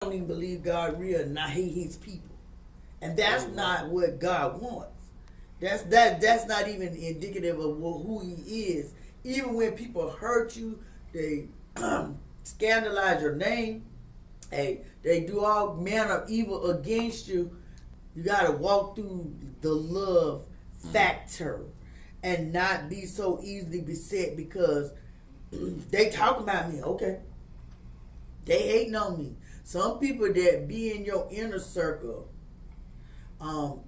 don't even believe God real and I hate his people. And that's not what God wants. That's not even indicative of who he is. Even when people hurt you, they scandalize your name, they do all manner of evil against you, you gotta walk through the love factor and not be so easily beset because they talk about me. Okay, they hating on me. Some people that be in your inner circle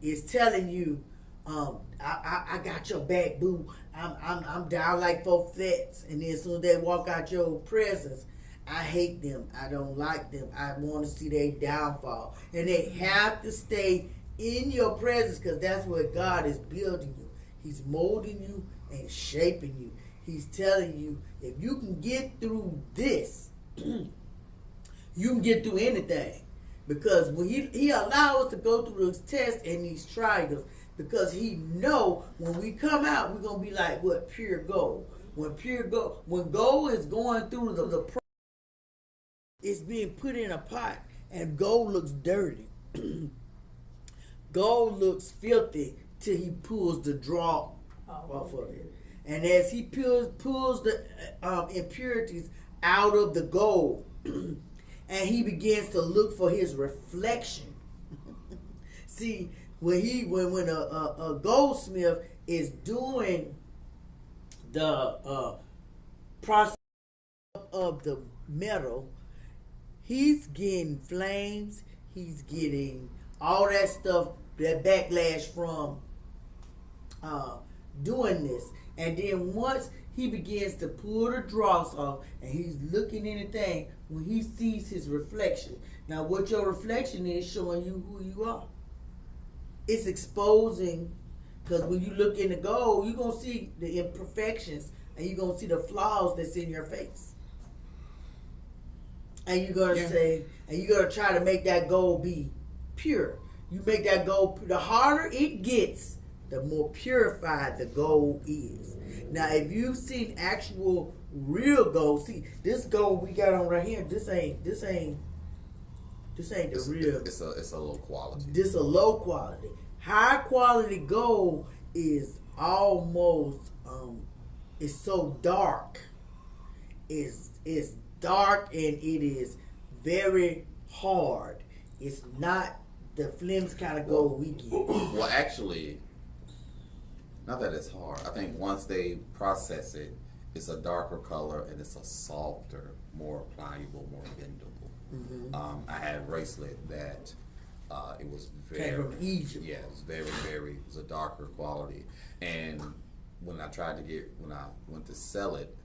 is telling you, I got your back, boo. I'm down like 4 flats, and then as soon as they walk out your presence, I hate them. I don't like them. I want to see their downfall, and they have to stay in your presence because that's what God is building you. He's molding you and shaping you. He's telling you if you can get through this, you can get through anything. Because when he allows us to go through those tests and these trials, because he know when we come out, we're gonna be like what? Pure gold. When gold is going through the it's being put in a pot, and gold looks dirty. Gold looks filthy till he pulls the draw off of it. And as he pulls the impurities out of the gold, and he begins to look for his reflection. See, when a goldsmith is doing the process of the metal, he's getting flames, he's getting all that stuff, that backlash from doing this. And then once he begins to pull the dross off and he's looking in the thing, when he sees his reflection. Now what your reflection is showing you who you are. It's exposing, because when you look in the gold, you're going to see the imperfections and you're going to see the flaws that's in your face. And you're going to say, and you're going to try to make that gold be pure. You make that gold, the harder it gets, the more purified the gold is. Now, if you've seen actual real gold, see this gold we got on right here. This ain't the real. It's a low quality. This a low quality. High quality gold is almost it's so dark. It's dark and it is very hard. It's not the flimsy kind of gold we get. Well, actually, not that it's hard. I think once they process it, it's a darker color and it's a softer, more pliable, more bendable. Mm-hmm. I had a bracelet that it was very came from Egypt. Yeah, it was very. It was a darker quality. And when I went to sell it,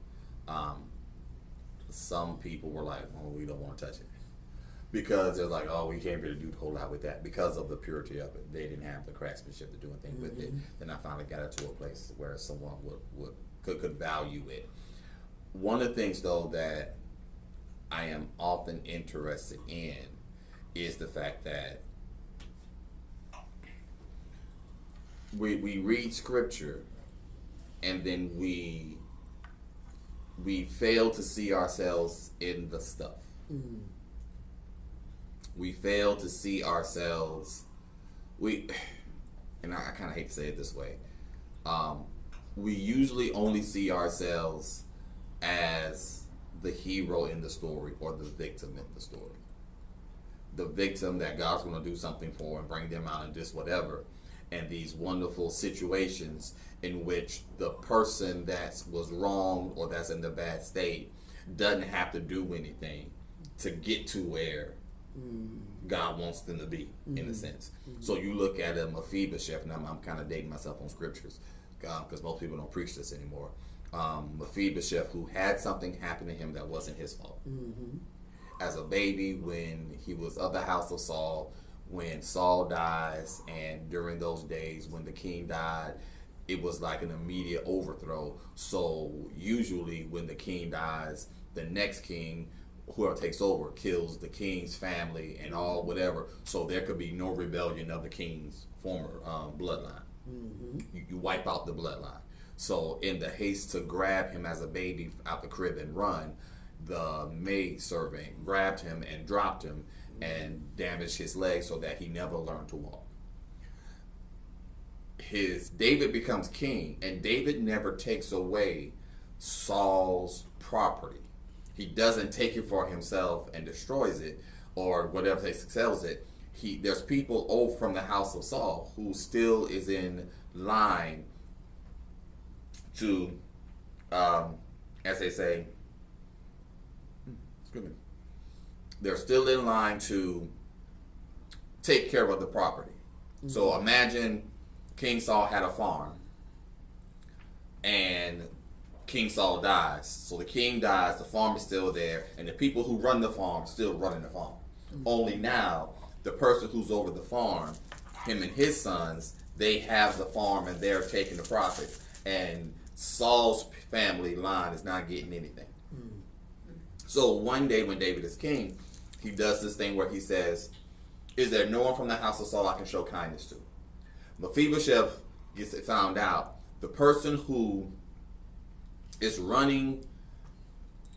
some people were like, "Oh, we don't want to touch it," because they're like, "Oh, we can't really do a whole lot with that," because of the purity of it. They didn't have the craftsmanship to do anything with it. Then I finally got it to a place where someone could value it. One of the things, though, that I am often interested in is the fact that we read scripture and then we fail to see ourselves in the stuff. Mm-hmm. We fail to see ourselves. And I kind of hate to say it this way. We usually only see ourselves as the hero in the story or the victim in the story. The victim that God's going to do something for and bring them out and just whatever. And these wonderful situations in which the person that was wrong or that's in the bad state doesn't have to do anything to get to where God wants them to be, in a sense. So you look at a Mephibosheth, and I'm kind of dating myself on scriptures because most people don't preach this anymore. Mephibosheth, who had something happen to him that wasn't his fault. Mm-hmm. As a baby, when he was of the house of Saul, when Saul dies, and during those days when the king died, it was like an immediate overthrow. So usually when the king dies, the next king, whoever takes over, kills the king's family and all whatever. So there could be no rebellion of the king's former bloodline. Mm-hmm. You wipe out the bloodline. So in the haste to grab him as a baby out the crib and run, the maid servant grabbed him and dropped him. and damaged his leg so that he never learned to walk. David becomes king, and David never takes away Saul's property. He doesn't take it for himself and destroys it, or whatever they sells it. There's people from the house of Saul who still is in line to, as they say, they're still in line to take care of the property. Mm-hmm. So imagine King Saul had a farm, and King Saul dies. So the king dies, the farm is still there, and the people who run the farm are still running the farm. Mm-hmm. Only now, the person who's over the farm, him and his sons, they have the farm and they're taking the profits. And Saul's family line is not getting anything. Mm-hmm. So one day when David is king, he does this thing where he says, is there no one from the house of Saul I can show kindness to? Mephibosheth gets it found out. The person who is running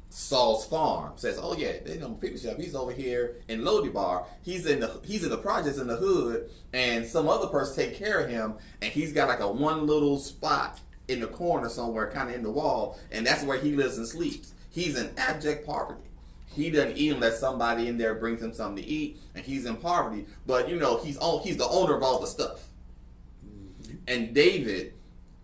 Saul's farm says, "Oh yeah, Mephibosheth, he's over here in Lodibar. He's in the projects in the hood, and some other person take care of him, and he's got like a one little spot in the corner somewhere, kind of in the wall, and that's where he lives and sleeps. He's in abject poverty. He doesn't eat unless somebody in there brings him something to eat, and he's in poverty. But he's the owner of all the stuff." And David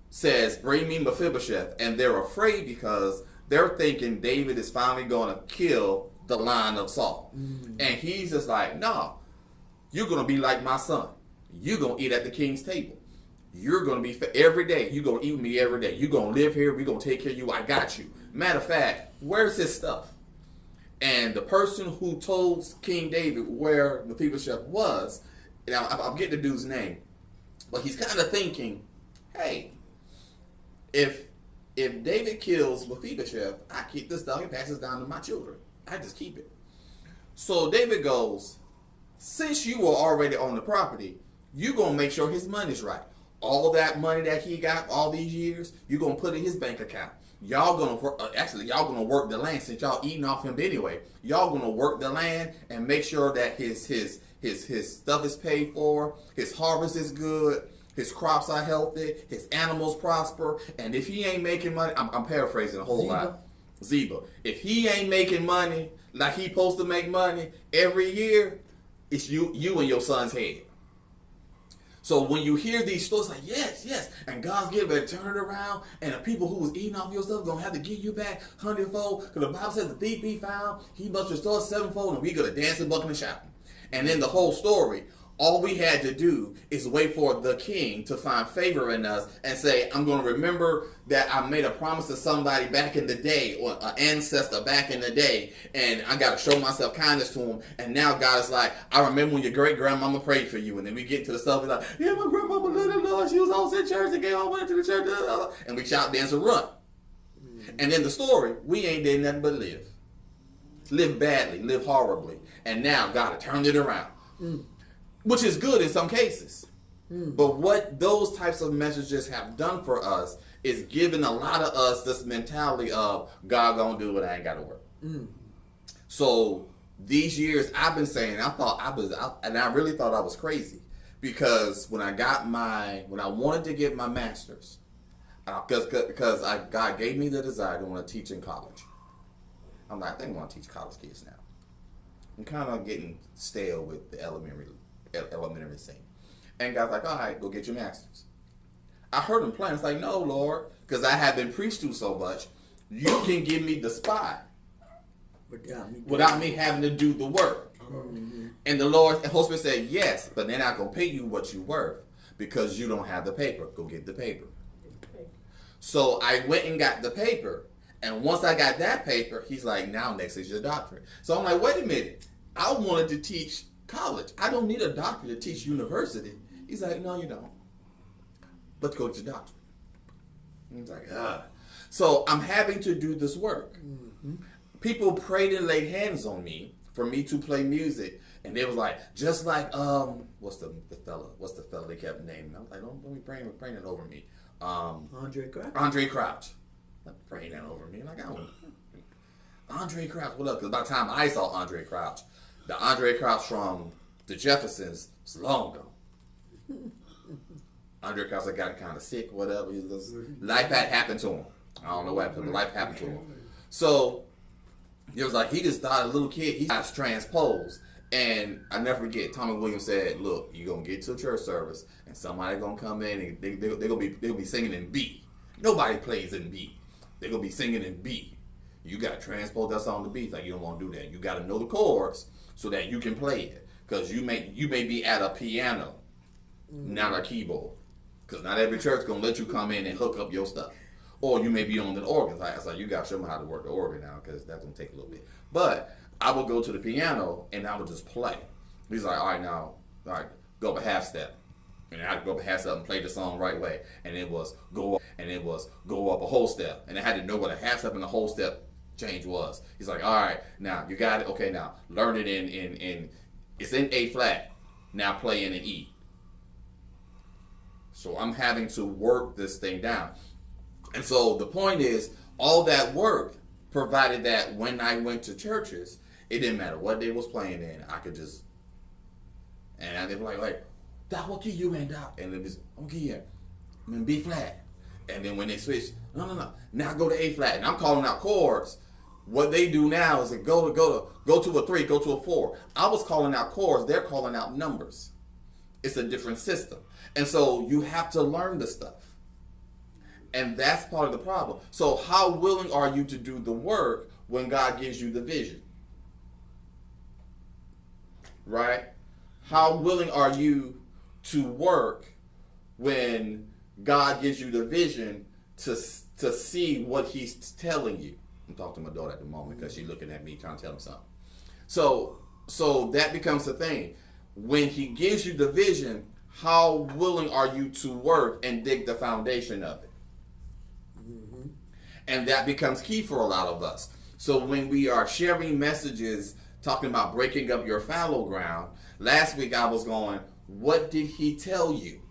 says, "Bring me Mephibosheth," and they're afraid because they're thinking David is finally going to kill the line of Saul. Mm-hmm. And he's just like, "No, you're going to be like my son. You're going to eat at the king's table. You're going to be every day. You're going to eat with me every day. You're going to live here. We're going to take care of you. I got you." Matter of fact, where's his stuff? And the person who told King David where Mephibosheth was, and I'm getting the dude's name, but he's kind of thinking, hey, if David kills Mephibosheth, I keep this stuff and pass it down to my children. I just keep it. So David goes, since you were already on the property, you're going to make sure his money's right. All that money that he got all these years, you're going to put in his bank account. Y'all going to work the land since y'all eating off him anyway. Y'all going to work the land and make sure that his stuff is paid for, his harvest is good, his crops are healthy, his animals prosper, and if he ain't making money, I'm paraphrasing a whole lot. Ziba. If he ain't making money like he supposed to make money every year, it's you and your son's head. So when you hear these stories, like, yes, and God's getting ready to turn it around, and the people who was eating off your stuff going to have to give you back hundredfold, because the Bible says the thief be found, he must restore sevenfold, and we going to dance and bucking and shouting. And then the whole story, all we had to do is wait for the king to find favor in us and say, I'm going to remember that I made a promise to somebody back in the day, or an ancestor back in the day, and I got to show myself kindness to him. And now God is like, I remember when your great-grandmama prayed for you. And then we get to the stuff, we're like, yeah, my grandmama loved the Lord. She was always in church and came all went to the church. And we shout, dance, and run. And in the story, we ain't did nothing but live. Live badly, live horribly. And now God had turned it around. Which is good in some cases. But what those types of messages have done for us is given a lot of us this mentality of God gonna do it, I ain't gotta work. So these years I've been saying, I really thought I was crazy, because when I wanted to get my master's, because God gave me the desire to want to teach in college. I'm like, I think I want to teach college kids now. I'm kind of getting stale with the elementary scene. And God's like, all right, go get your master's. I heard him playing. It's like, no, Lord, because I have been preached to so much. You can give me the spot without me having to do the work. And the Holy Spirit said, yes, but they're not going to pay you what you're worth because you don't have the paper. Go get the paper. So I went and got the paper. And once I got that paper, he's like, now next is your doctorate. So I'm like, wait a minute. I wanted to teach college. I don't need a doctorate to teach university. He's like, no, you don't. But go get your doctorate. He's like, So I'm having to do this work. People prayed and laid hands on me for me to play music. And they was like, just like, what's the fella they kept naming? I was like, don't be praying it over me. Andre Crouch. Praying that over me. Like, Andre Crouch. What up? Because by the time I saw Andre Crouch, The Andre Crouch from the Jeffersons was long gone. Andre Crouch got kind of sick, whatever. Life had happened to him. I don't know what happened, but life happened to him. So it was like he just thought a little kid, he got transposed. And I never forget, Tommy Williams said, look, you're going to get to a church service and somebody going to come in and they're going to be singing in B. Nobody plays in B. They're going to be singing in B. You got to transpose that song to B. It's like, you don't want to do that. You got to know the chords so that you can play it. Because you may be at a piano, not a keyboard. Because not every church going to let you come in and hook up your stuff. Or you may be on the organ. It's like, you got to show them how to work the organ now because that's going to take a little bit. But I would go to the piano and I would just play. He's like, all right, go up a half step. And I had to go up a half step and play the song right way. And it was go up a whole step. And I had to know what a half step and a whole step change was. He's like, all right, now you got it. Okay, now learn it in it's in A flat. Now play in an E. So I'm having to work this thing down. And so the point is, all that work provided that when I went to churches, it didn't matter what they was playing in. I could just, and they'd be like, Doc, what key you in, Doc? And it was, okay, I'm in B flat. And then when they switch, no, now go to A flat. And I'm calling out chords. What they do now is go to a 3, go to a 4. I was calling out chords. They're calling out numbers. It's a different system. And so you have to learn the stuff. And that's part of the problem. So how willing are you to do the work when God gives you the vision? Right? How willing are you to work when God gives you the vision to see what he's telling you? I'm talking to my daughter at the moment because she's looking at me trying to tell him something. So that becomes the thing. When he gives you the vision, how willing are you to work and dig the foundation of it? Mm-hmm. And that becomes key for a lot of us. So when we are sharing messages talking about breaking up your fallow ground, last week I was going, what did he tell you?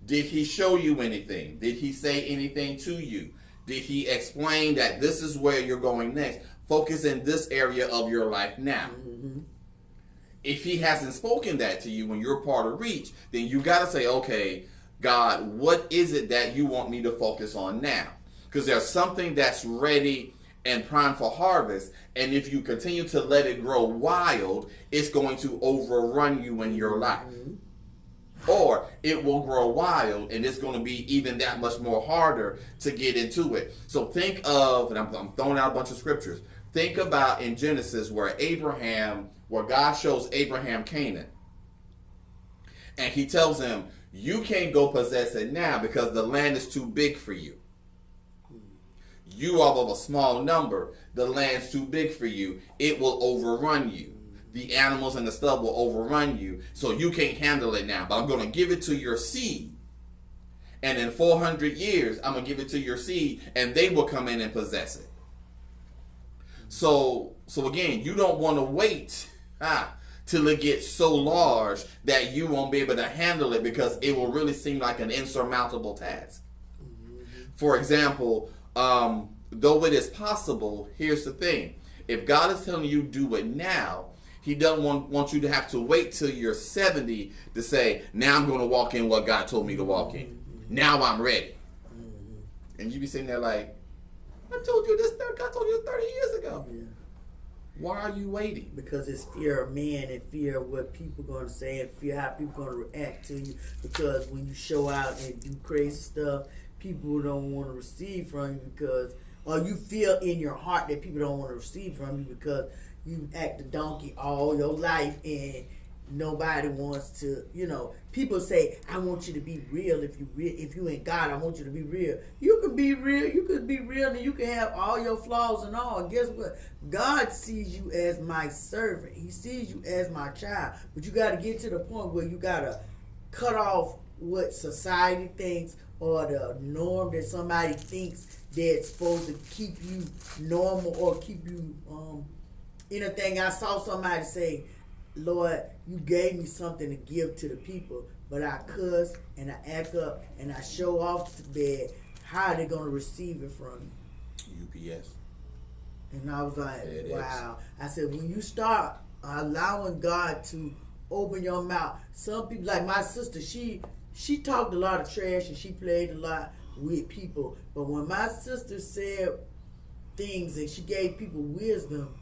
Did he show you anything? Did he say anything to you? Did he explain that this is where you're going next? Focus in this area of your life now. Mm-hmm. If he hasn't spoken that to you when you're part of Reach, then you got to say, okay, God, what is it that you want me to focus on now? Because there's something that's ready and primed for harvest. And if you continue to let it grow wild, it's going to overrun you in your life. Mm-hmm. Or it will grow wild and it's going to be even that much more harder to get into it. So think of, and I'm throwing out a bunch of scriptures. Think about in Genesis where God shows Abraham Canaan. And he tells him, you can't go possess it now because the land is too big for you. You are of a small number. The land's too big for you. It will overrun you. The animals and the stuff will overrun you. So you can't handle it now. But I'm going to give it to your seed. And in 400 years, I'm going to give it to your seed. And they will come in and possess it. So again, you don't want to wait till it gets so large that you won't be able to handle it because it will really seem like an insurmountable task. For example, though it is possible, here's the thing. If God is telling you do it now, he doesn't want you to have to wait till you're 70 to say, now I'm going to walk in what God told me to walk in. Now I'm ready. And you be sitting there like, I told you this, God told you this 30 years ago. Yeah. Why are you waiting? Because it's fear of man and fear of what people are going to say and fear how people are going to react to you. Because when you show out and do crazy stuff, people don't want to receive from you because, or you feel in your heart that people don't want to receive from you because you act a donkey all your life and nobody wants to, people say, I want you to be real. If you ain't God, I want you to be real. You can be real. You can be real and you can have all your flaws and all. And guess what? God sees you as my servant. He sees you as my child. But you got to get to the point where you got to cut off what society thinks or the norm that somebody thinks that's supposed to keep you normal or keep you anything. I saw somebody say, Lord, you gave me something to give to the people, but I cuss and I act up and I show off to bed. How are they going to receive it from you? UPS. And I was like, wow. I said, when you start allowing God to open your mouth. Some people, like my sister, she talked a lot of trash and she played a lot with people. But when my sister said things and she gave people wisdom,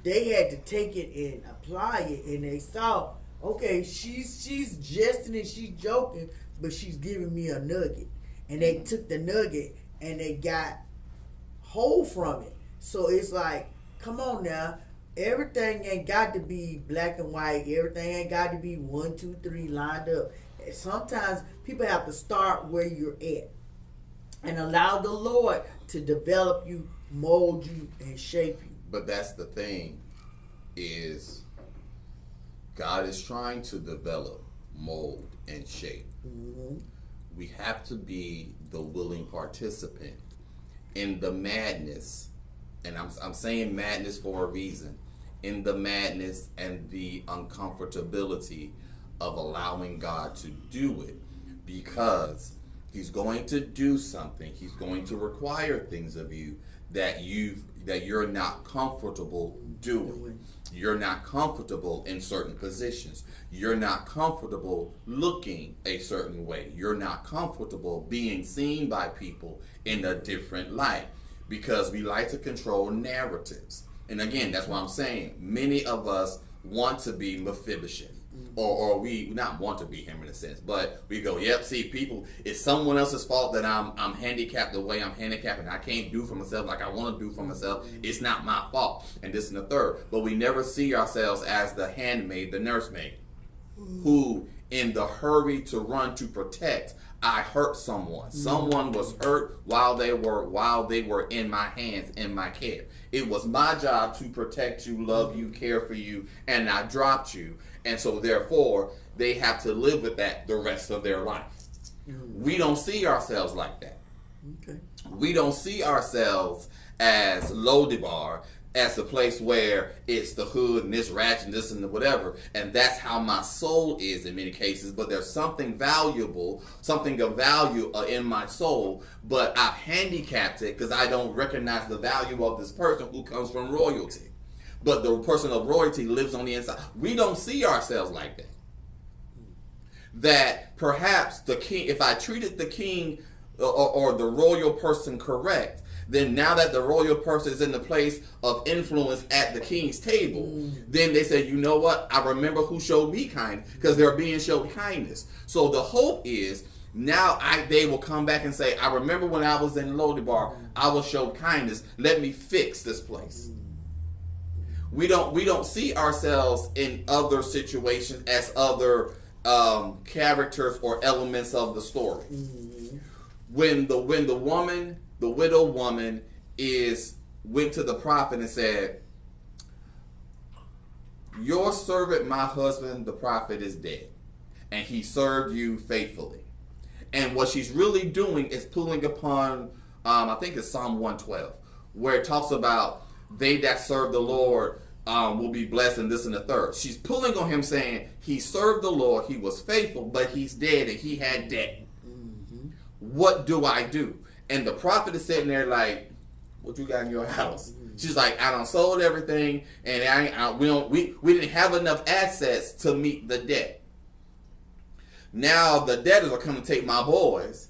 they had to take it and apply it, and they saw, okay, she's jesting and she's joking, but she's giving me a nugget. And they took the nugget and they got hold from it. So it's like, come on now, everything ain't got to be black and white. Everything ain't got to be 1, 2, 3 lined up. And sometimes people have to start where you're at and allow the Lord to develop you, mold you, and shape you. But that's the thing, is God is trying to develop, mold, and shape. Mm-hmm. We have to be the willing participant in the madness, and I'm saying madness for a reason, in the madness and the uncomfortability of allowing God to do it, because He's going to do something. He's going to require things of you that you're not comfortable doing. You're not comfortable in certain positions. You're not comfortable looking a certain way. You're not comfortable being seen by people in a different light, because we like to control narratives. And again, that's why I'm saying many of us want to be Mephibosheth. Or we not want to be him in a sense, but we go, yep, see, people, it's someone else's fault that I'm handicapped the way I'm handicapped and I can't do for myself like I want to do for myself. It's not my fault. And this and the third. But we never see ourselves as the handmaid, the nursemaid, who in the hurry to run to protect, I hurt someone. Someone was hurt while they were in my hands, in my care. It was my job to protect you, love you, care for you, and I dropped you. And so therefore, they have to live with that the rest of their life. We don't see ourselves like that. Okay. We don't see ourselves as Lodibar, as a place where it's the hood and this ratchet and this and the whatever, and that's how my soul is in many cases. But there's something valuable, something of value in my soul, but I've handicapped it because I don't recognize the value of this person who comes from royalty. But the person of royalty lives on the inside. We don't see ourselves like that. That perhaps the king, if I treated the king or the royal person correct, then now that the royal person is in the place of influence at the king's table, then they say, you know what? I remember who showed me kindness, because they're being shown kindness. So the hope is now they will come back and say, I remember when I was in Lodibar, I was showed kindness. Let me fix this place. We don't see ourselves in other situations as other characters or elements of the story. When the woman, the widow woman, went to the prophet and said, your servant, my husband, the prophet, is dead, and he served you faithfully. And what she's really doing is pulling upon, I think it's Psalm 112, where it talks about they that serve the Lord will be blessed, and this and the third. She's pulling on him saying he served the Lord, he was faithful, but he's dead and he had debt. What do I do? And the prophet is sitting there like, what you got in your house? She's like, I done sold everything, and we didn't have enough assets to meet the debt. Now the debtors are coming to take my boys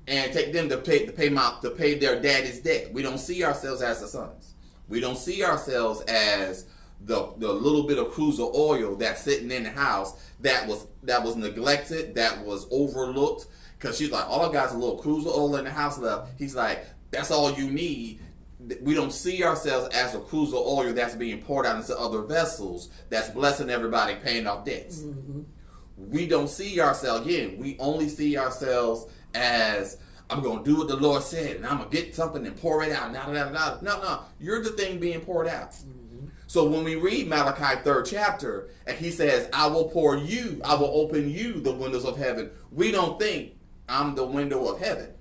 and take them to pay their daddy's debt. We don't see ourselves as the sons. We don't see ourselves as the little bit of cruise of oil that's sitting in the house that was neglected, that was overlooked. Because she's like, all I got is a little cruise of oil in the house left. He's like, that's all you need. We don't see ourselves as a cruise of oil that's being poured out into other vessels, that's blessing everybody, paying off debts. We don't see ourselves, again, we only see ourselves as, I'm going to do what the Lord said, and I'm going to get something and pour it out. No, you're the thing being poured out. So when we read Malachi 3rd chapter, and he says, I will open you the windows of heaven, we don't think I'm the window of heaven.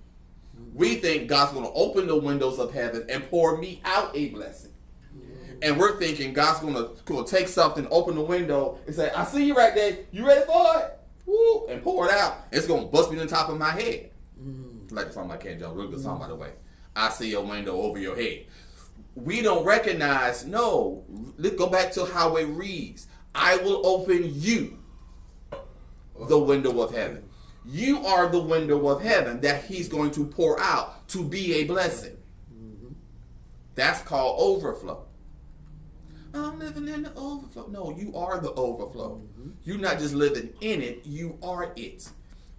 We think God's going to open the windows of heaven and pour me out a blessing. And we're thinking God's going to take something, open the window, and say, I see you right there. You ready for it? Woo, and pour it out. It's going to bust me in the top of my head. Like the song by Ken Jones. Really good song, by the way. I see your window over your head. we don't recognize, no, let's go back to how it reads. I will open you the window of heaven. You are the window of heaven that he's going to pour out to be a blessing. That's called overflow. I'm living in the overflow. No, you are the overflow. You're not just living in it, you are it.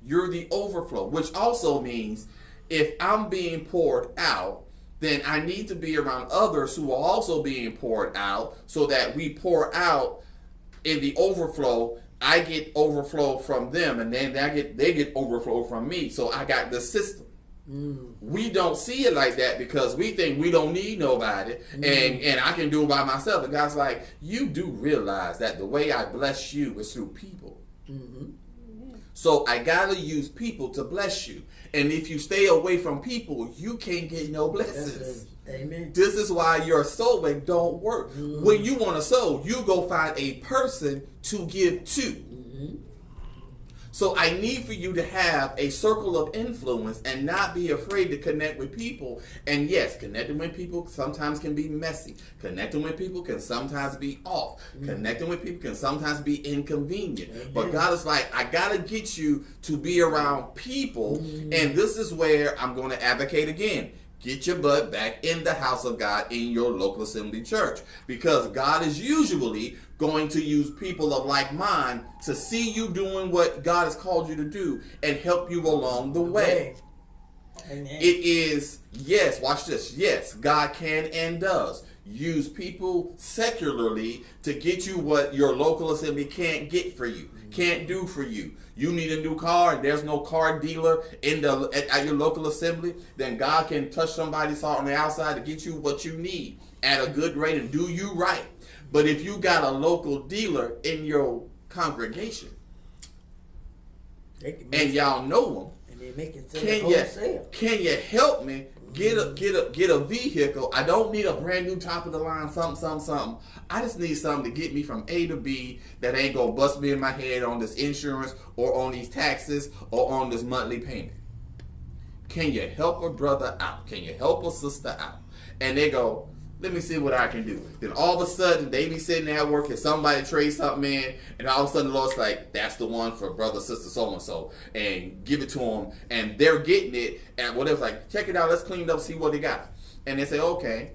You're the overflow, which also means if I'm being poured out, then I need to be around others who are also being poured out so that we pour out in the overflow. I get overflow from them, and then they get overflow from me. So I got the system. We don't see it like that because we think we don't need nobody, and I can do it by myself. And God's like, you do realize that the way I bless you is through people. So I gotta use people to bless you. And if you stay away from people, you can't get no blessings. Amen. This is why your sowing don't work. When you want to sow, you go find a person to give to. So I need for you to have a circle of influence and not be afraid to connect with people. And yes, connecting with people sometimes can be messy. Connecting with people can sometimes be off. Connecting with people can sometimes be inconvenient. But God is like, I got to get you to be around people. And this is where I'm going to advocate again. Get your butt back in the house of God in your local assembly church. Because God is usually going to use people of like mind to see you doing what God has called you to do and help you along the way. Amen. It is, yes, watch this. Yes, God can and does use people secularly to get you what your local assembly can't get for you, can't do for you. You need a new car and there's no car dealer at your local assembly, then God can touch somebody's heart on the outside to get you what you need at a good rate and do you right. But if you got a local dealer in your congregation and y'all know them, can you help me get a vehicle? I don't need a brand new top of the line something. I just need something to get me from A to B that ain't gonna bust me in my head on this insurance or on these taxes or on this monthly payment. Can you help a brother out? Can you help a sister out? And they go, let me see what I can do. Then all of a sudden, they be sitting there at work and somebody trades something in, and all of a sudden the Lord's like, that's the one for brother, sister, so-and-so, and give it to them, and they're getting it, and whatever, like, check it out, let's clean it up, see what they got. And they say, okay,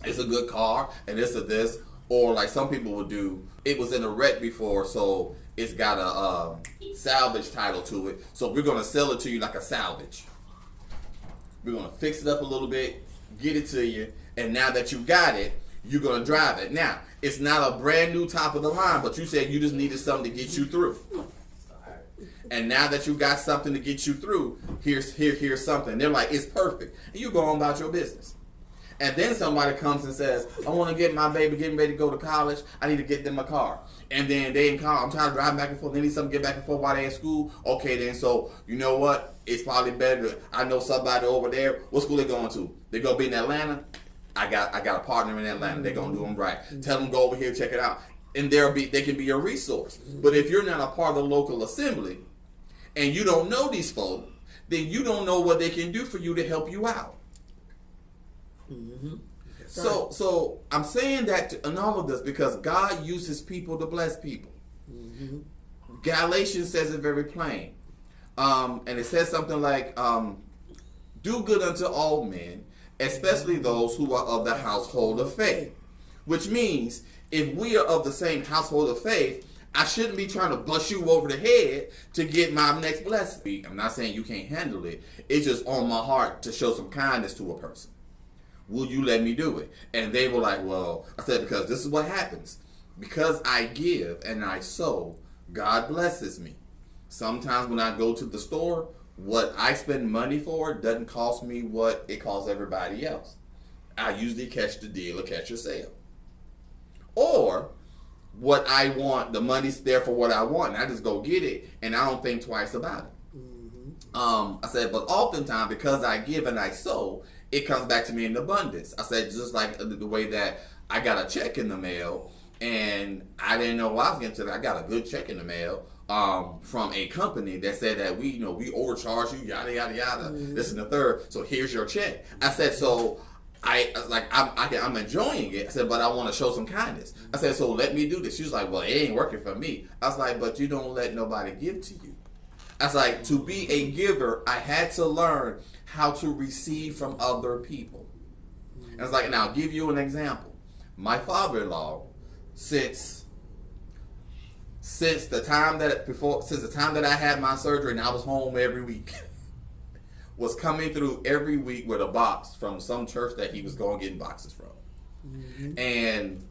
it's a good car, and this, or like some people would do, it was in a wreck before, so it's got a salvage title to it, so we're going to sell it to you like a salvage. We're going to fix it up a little bit, get it to you, and now that you got it, you're going to drive it. Now, it's not a brand new top of the line, but you said you just needed something to get you through. And now that you got something to get you through, here's something. They're like, it's perfect. And you go on about your business. And then somebody comes and says, I want to get my baby getting ready to go to college. I need to get them a car. And then they in college, I'm trying to drive back and forth. They need something to get back and forth while they're in school. Okay, then, so you know what? It's probably better. I know somebody over there. What school they going to? They going to be in Atlanta? I got a partner in Atlanta. They're going to do them right. Tell them go over here, check it out. And they can be a resource. But if you're not a part of the local assembly and you don't know these folk, then you don't know what they can do for you to help you out. So I'm saying that in all of this because God uses people to bless people. Galatians says it very plain. And it says something like, do good unto all men, especially those who are of the household of faith. Which means, if we are of the same household of faith, I shouldn't be trying to bust you over the head to get my next blessing. I'm not saying you can't handle it. It's just on my heart to show some kindness to a person. Will you let me do it? And they were like, well, I said, because this is what happens. Because I give and I sow, God blesses me. Sometimes when I go to the store, what I spend money for doesn't cost me what it costs everybody else. I usually catch the deal or catch a sale. Or what I want, the money's there for what I want, and I just go get it, and I don't think twice about it. I said, but oftentimes, because I give and I sow, it comes back to me in abundance. I said, just like the way that I got a check in the mail, and I didn't know what I was getting to. I got a good check in the mail from a company that said that we overcharge you, yada, yada, yada, this and the third. So here's your check. I said, so I was like, I'm enjoying it. I said, but I want to show some kindness. I said, so let me do this. She was like, well, it ain't working for me. I was like, but you don't let nobody give to you. I was like, to be a giver, I had to learn how to receive from other people. And I was like, now I'll give you an example. My father-in-law, since the time that I had my surgery and I was home every week, was coming through every week with a box from some church that he was going getting boxes from. Mm-hmm. And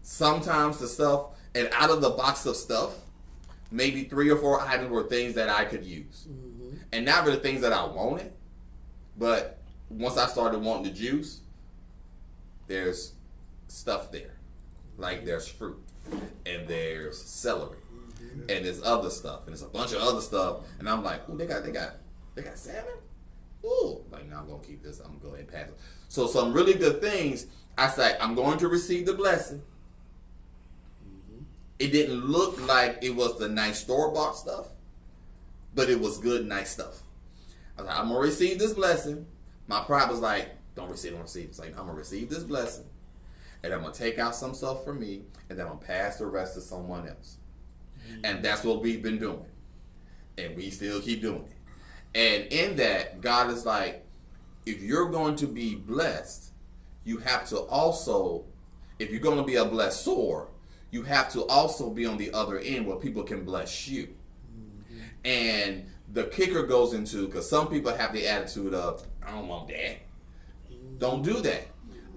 sometimes the stuff, and out of the box of stuff, maybe 3 or 4 items were things that I could use. Mm-hmm. And not really things that I wanted, but once I started wanting the juice, there's stuff there. Like there's fruit, and there's celery, mm-hmm. and there's other stuff, and there's a bunch of other stuff, and I'm like, ooh, they got salmon? Ooh, like, now I'm going to keep this. I'm going to go ahead and pass it. So some really good things. I said, I'm going to receive the blessing. Mm-hmm. It didn't look like it was the nice store-bought stuff, but it was good, nice stuff. I was like, I'm going to receive this blessing. My pride was like, don't receive. It's like, I'm going to receive this blessing, and I'm going to take out some stuff for me, and then I'm going to pass the rest to someone else. Mm-hmm. And that's what we've been doing. And we still keep doing it. And in that, God is like, if you're going to be blessed, you have to also, if you're going to be a blessor, you have to also be on the other end where people can bless you. Mm-hmm. And the kicker goes into, because some people have the attitude of, I don't want that. Mm-hmm. Don't do that.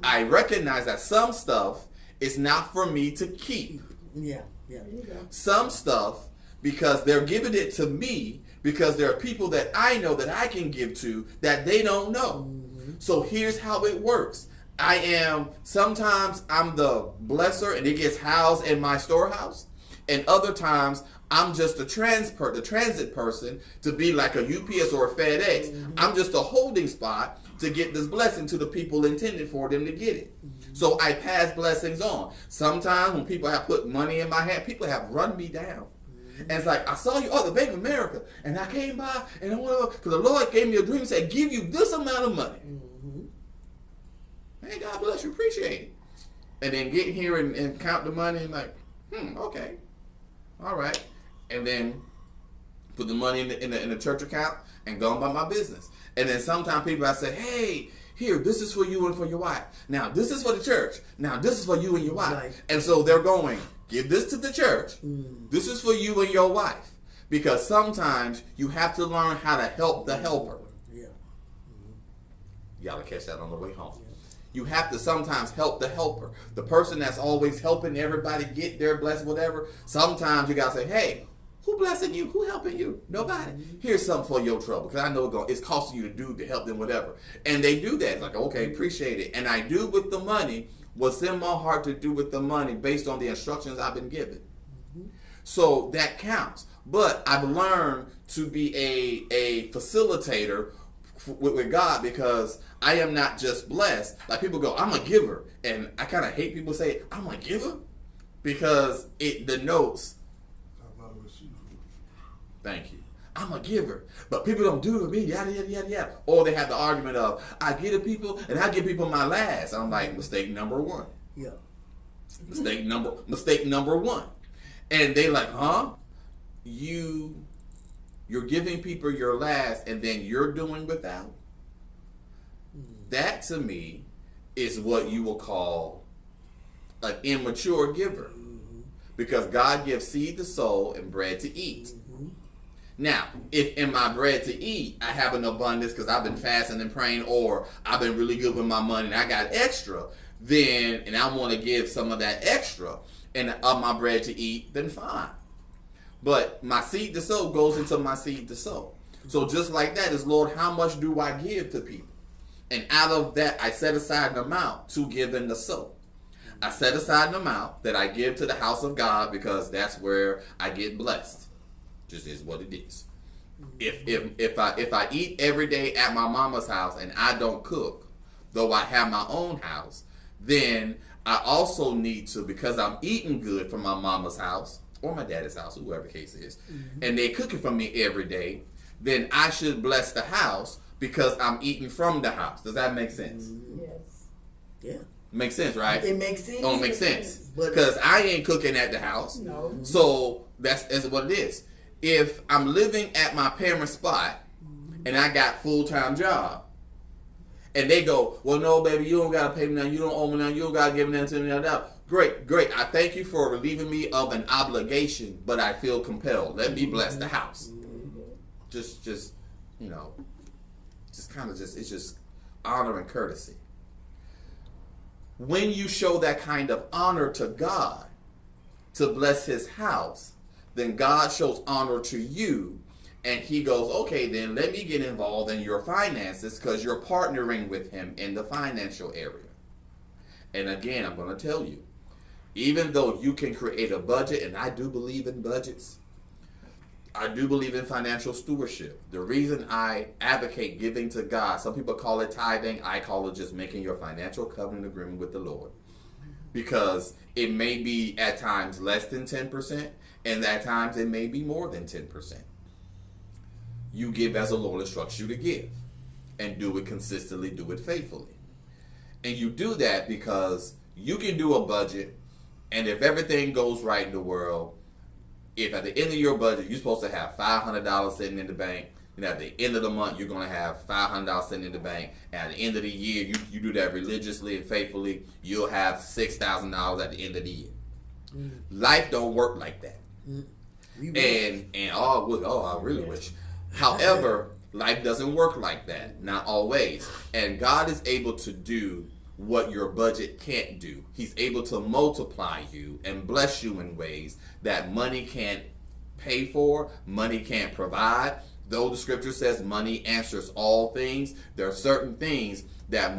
I recognize that some stuff is not for me to keep. Yeah. Some stuff, because they're giving it to me, because there are people that I know that I can give to that they don't know. Mm-hmm. So here's how it works. Sometimes I'm the blesser and it gets housed in my storehouse. And other times I'm just the transit person to be like a UPS or a FedEx. Mm-hmm. I'm just a holding spot to get this blessing to the people intended for them to get it. Mm-hmm. So I pass blessings on. Sometimes when people have put money in my hand, people have run me down. And it's like, I saw you, the Bank of America, and I came by, and I went because the Lord gave me a dream and said, give you this amount of money. Mm-hmm. Hey, God bless you, appreciate it. And then get here and count the money and like, okay, all right. And then put the money in the church account and go about my business. And then sometimes people, I say, hey, here, this is for you and for your wife. Now, this is for the church. Now, this is for you and your wife. Right. And so they're going, give this to the church. This is for you and your wife. Because sometimes you have to learn how to help the helper. Yeah. Mm-hmm. Y'all will catch that on the way home. Yeah. You have to sometimes help the helper. The person that's always helping everybody get their blessing, whatever. Sometimes you got to say, hey, who blessing you? Who helping you? Nobody. Here's something for your trouble. Because I know it's costing you to do to help them, whatever. And they do that. It's like, okay, appreciate it. And I do with the money what's in my heart to do with the money based on the instructions I've been given. Mm-hmm. So that counts. But I've learned to be a facilitator with God, because I am not just blessed. Like people go, I'm a giver. And I kind of hate people say, I'm a giver, because it denotes, thank you, I'm a giver. But people don't do it to me, yada, yada, yada, yada. Or they have the argument of, I give to people and I give people my last. I'm like, mistake number one. Yeah. Mistake number one. And they like, huh? You're giving people your last and then you're doing without? That to me is what you will call an immature giver. Because God gives seed to sow and bread to eat. Now, if in my bread to eat, I have an abundance because I've been fasting and praying, or I've been really good with my money and I got extra, then, and I want to give some of that extra and of my bread to eat, then fine. But my seed to sow goes into my seed to sow. So just like that is, Lord, how much do I give to people? And out of that, I set aside an amount to give in the sow. I set aside an amount that I give to the house of God because that's where I get blessed. Just is what it is. If I eat every day at my mama's house and I don't cook, though I have my own house, then I also need to, because I'm eating good from my mama's house or my daddy's house, whoever the case is, and they're cooking for me every day, then I should bless the house because I'm eating from the house. Does that make sense? Yes. Yeah. Makes sense, right? It makes sense. Don't make sense. But Because I ain't cooking at the house. no. So that's what it is. If I'm living at my parents' spot and I got full-time job, and they go, well, no, baby, you don't got to pay me nothing. You don't owe me nothing. You don't got to give me nothing to me. Great. I thank you for relieving me of an obligation, but I feel compelled. Let me bless the house. Just you know, it's just honor and courtesy. When you show that kind of honor to God to bless his house, then God shows honor to you, and he goes, okay, then let me get involved in your finances because you're partnering with him in the financial area. And again, I'm going to tell you, even though you can create a budget, and I do believe in budgets, I do believe in financial stewardship. The reason I advocate giving to God, some people call it tithing, I call it just making your financial covenant agreement with the Lord. Because it may be at times less than 10%, and at times it may be more than 10%. You give as the Lord instructs you to give, and do it consistently, do it faithfully. And you do that because you can do a budget, and if everything goes right in the world, if at the end of your budget you're supposed to have $500 sitting in the bank, and at the end of the month you're going to have $500 sitting in the bank, and at the end of the year you do that religiously and faithfully, you'll have $6,000 at the end of the year. Life don't work like that. I really wish. However, life doesn't work like that, not always. And God is able to do what your budget can't do. He's able to multiply you and bless you in ways that money can't pay for, money can't provide. Though the scripture says money answers all things, there are certain things that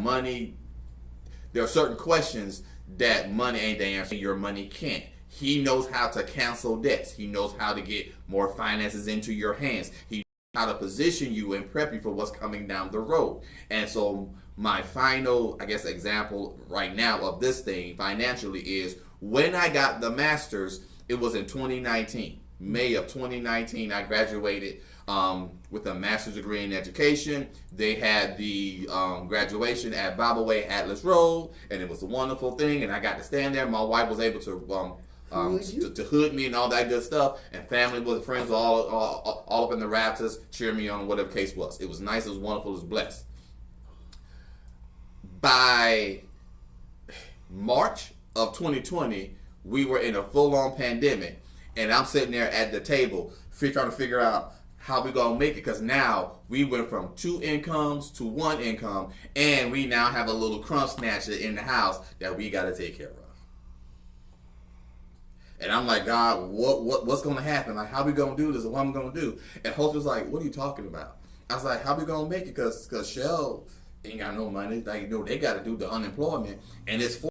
there are certain questions that money ain't the answer, your money can't. He knows how to cancel debts. He knows how to get more finances into your hands. He knows how to position you and prep you for what's coming down the road. And so my final, example right now of this thing financially is when I got the master's, it was in 2019. May of 2019, I graduated with a master's degree in education. They had the graduation at Bible Way Atlas Road, and it was a wonderful thing, and I got to stand there. My wife was able to hood me and all that good stuff, and family with friends all up in the rafters, cheer me on, whatever case was. It was nice, it was wonderful, it was blessed. By March of 2020, we were in a full-on pandemic, and I'm sitting there at the table trying to figure out how we gonna make it, because now we went from 2 incomes to 1 income, and we now have a little crumb snatcher in the house that we got to take care of. And I'm like, God, what's going to happen? Like, how we going to do this? And what I'm going to do? And Host was like, what are you talking about? I was like, how we going to make it? Because Shell ain't got no money. Like, they got to do the unemployment. And it's